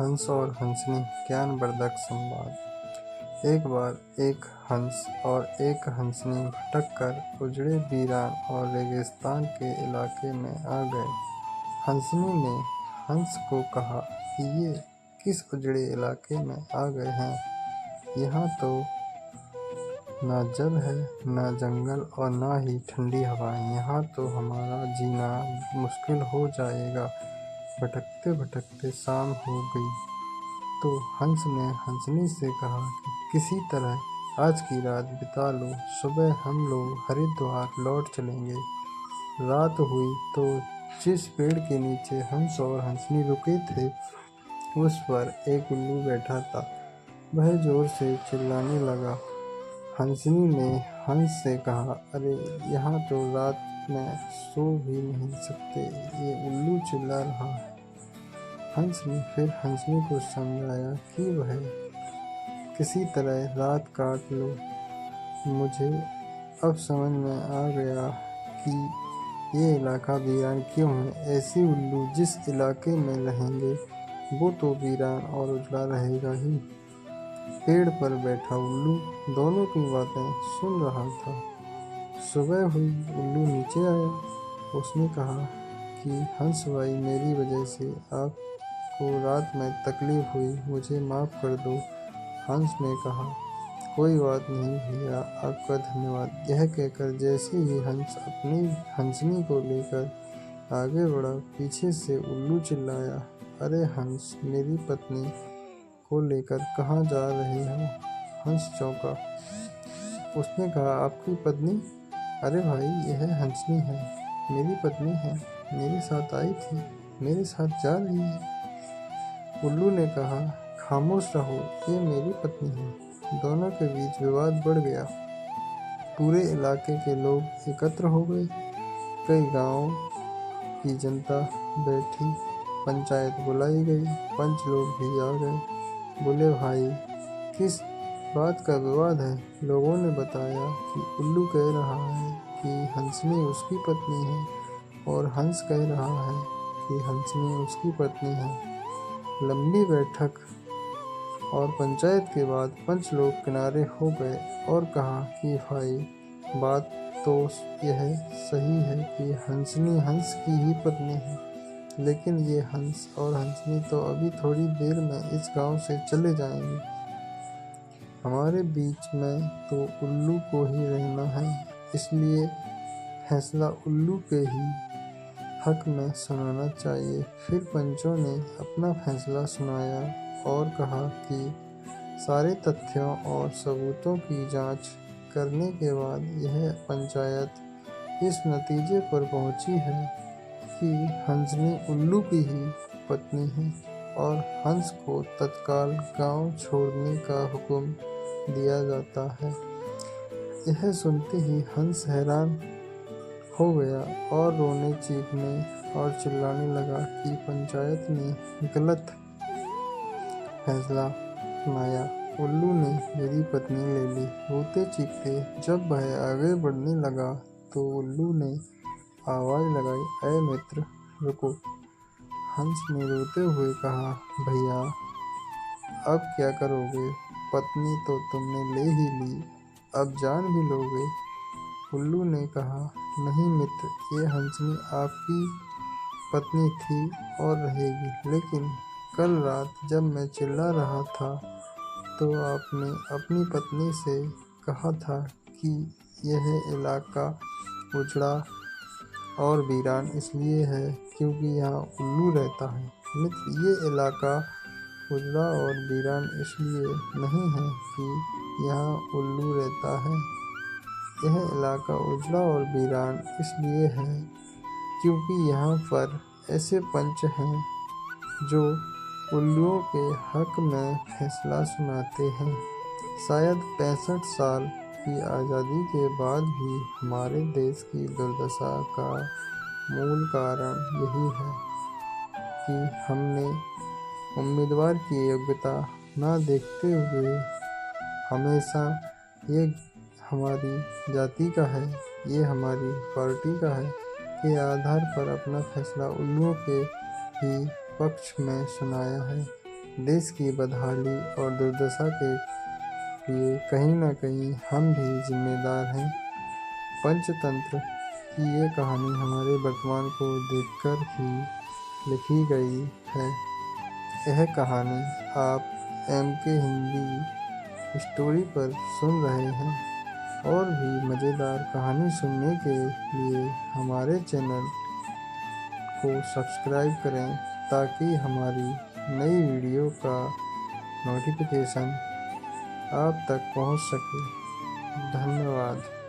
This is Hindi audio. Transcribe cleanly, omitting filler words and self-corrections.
हंस और हंसनी ज्ञानवर्धक संवाद। एक बार एक हंस और एक हंसनी भटक कर उजड़े वीरान और रेगिस्तान के इलाके में आ गए। हंसनी ने हंस को कहा कि ये किस उजड़े इलाके में आ गए हैं? यहाँ तो ना जल है, ना जंगल और ना ही ठंडी हवाएं। यहाँ तो हमारा जीना मुश्किल हो जाएगा। भटकते भटकते शाम हो गई तो हंस ने हंसनी से कहा कि किसी तरह आज की रात बिता लो, सुबह हम लोग हरिद्वार लौट चलेंगे। रात हुई तो जिस पेड़ के नीचे हंस और हंसनी रुके थे उस पर एक उल्लू बैठा था। वह जोर से चिल्लाने लगा। हंसनी ने हंस से कहा, अरे यहाँ तो रात में सो भी नहीं सकते, ये उल्लू चिल्ला रहा है। हंस ने फिर हंसनी को समझाया कि वह किसी तरह रात काट लो। मुझे अब समझ में आ गया कि ये इलाका वीरान क्यों है। ऐसी उल्लू जिस इलाके में रहेंगे वो तो वीरान और उजड़ा रहेगा ही। पेड़ पर बैठा उल्लू दोनों की बातें सुन रहा था। सुबह हुई, उल्लू नीचे आया। उसने कहा कि हंस भाई, मेरी वजह से आपको रात में तकलीफ हुई, मुझे माफ़ कर दो। हंस ने कहा, कोई बात नहीं भैया, आपका धन्यवाद। यह कहकर जैसे ही हंस अपनी हंसनी को लेकर आगे बढ़ा, पीछे से उल्लू चिल्लाया, अरे हंस, मेरी पत्नी को लेकर कहाँ जा रहे हो? हंस चौंका। उसने कहा, आपकी पत्नी? अरे भाई, यह हंसनी है, मेरी पत्नी है, मेरे साथ आई थी, मेरे साथ जा रही है। उल्लू ने कहा, खामोश रहो, ये मेरी पत्नी है। दोनों के बीच विवाद बढ़ गया। पूरे इलाके के लोग एकत्र हो गए। कई गांव की जनता बैठी, पंचायत बुलाई गई, पंच लोग भी आ गए। बोले, भाई किस बात का विवाद है? लोगों ने बताया कि उल्लू कह रहा है कि हंसनी उसकी पत्नी है और हंस कह रहा है कि हंसनी उसकी पत्नी है। लंबी बैठक और पंचायत के बाद पंच लोग किनारे हो गए और कहा कि भाई, बात तो यह सही है कि हंसनी हंस की ही पत्नी है, लेकिन ये हंस और हंसनी तो अभी थोड़ी देर में इस गांव से चले जाएंगे। हमारे बीच में तो उल्लू को ही रहना है, इसलिए फैसला उल्लू के ही हक में सुनाना चाहिए। फिर पंचों ने अपना फैसला सुनाया और कहा कि सारे तथ्यों और सबूतों की जांच करने के बाद यह पंचायत इस नतीजे पर पहुंची है कि हंसनी उल्लू की ही पत्नी है और हंस को तत्काल गांव छोड़ने का हुक्म दिया जाता है। यह सुनते ही हंस हैरान हो गया और रोने, चीखने और चिल्लाने लगा कि पंचायत ने गलत फैसला सुनाया। उल्लू ने मेरी पत्नी ले ली। रोते चीखते जब वह आगे बढ़ने लगा तो उल्लू ने आवाज लगाई, अय मित्र, रुको। हंस ने रोते हुए कहा, भैया अब क्या करोगे? पत्नी तो तुमने ले ही ली, अब जान भी लोगे? उल्लू ने कहा, नहीं मित्र, ये हंसनी आपकी पत्नी थी और रहेगी, लेकिन कल रात जब मैं चिल्ला रहा था तो आपने अपनी पत्नी से कहा था कि यह इलाका उजड़ा और वीरान इसलिए है क्योंकि यहाँ उल्लू रहता है। मित्र, ये इलाका उजड़ा और वीरान इसलिए नहीं है कि यहाँ उल्लू रहता है। यह इलाका उजड़ा और वीरान इसलिए है क्योंकि यहाँ पर ऐसे पंच हैं जो उल्लुओं के हक में फैसला सुनाते हैं। शायद 65 साल की आज़ादी के बाद भी हमारे देश की दुर्दशा का मूल कारण यही है कि हमने उम्मीदवार की योग्यता न देखते हुए हमेशा ये हमारी जाति का है, ये हमारी पार्टी का है के आधार पर अपना फैसला उल्लुओं के ही पक्ष में सुनाया है। देश की बदहाली और दुर्दशा के लिए कहीं न कहीं हम भी जिम्मेदार हैं। पंचतंत्र की ये कहानी हमारे वर्तमान को देखकर ही लिखी गई है। यह कहानी आप MK हिंदी स्टोरी पर सुन रहे हैं। और भी मज़ेदार कहानी सुनने के लिए हमारे चैनल को सब्सक्राइब करें ताकि हमारी नई वीडियो का नोटिफिकेशन आप तक पहुंच सके। धन्यवाद।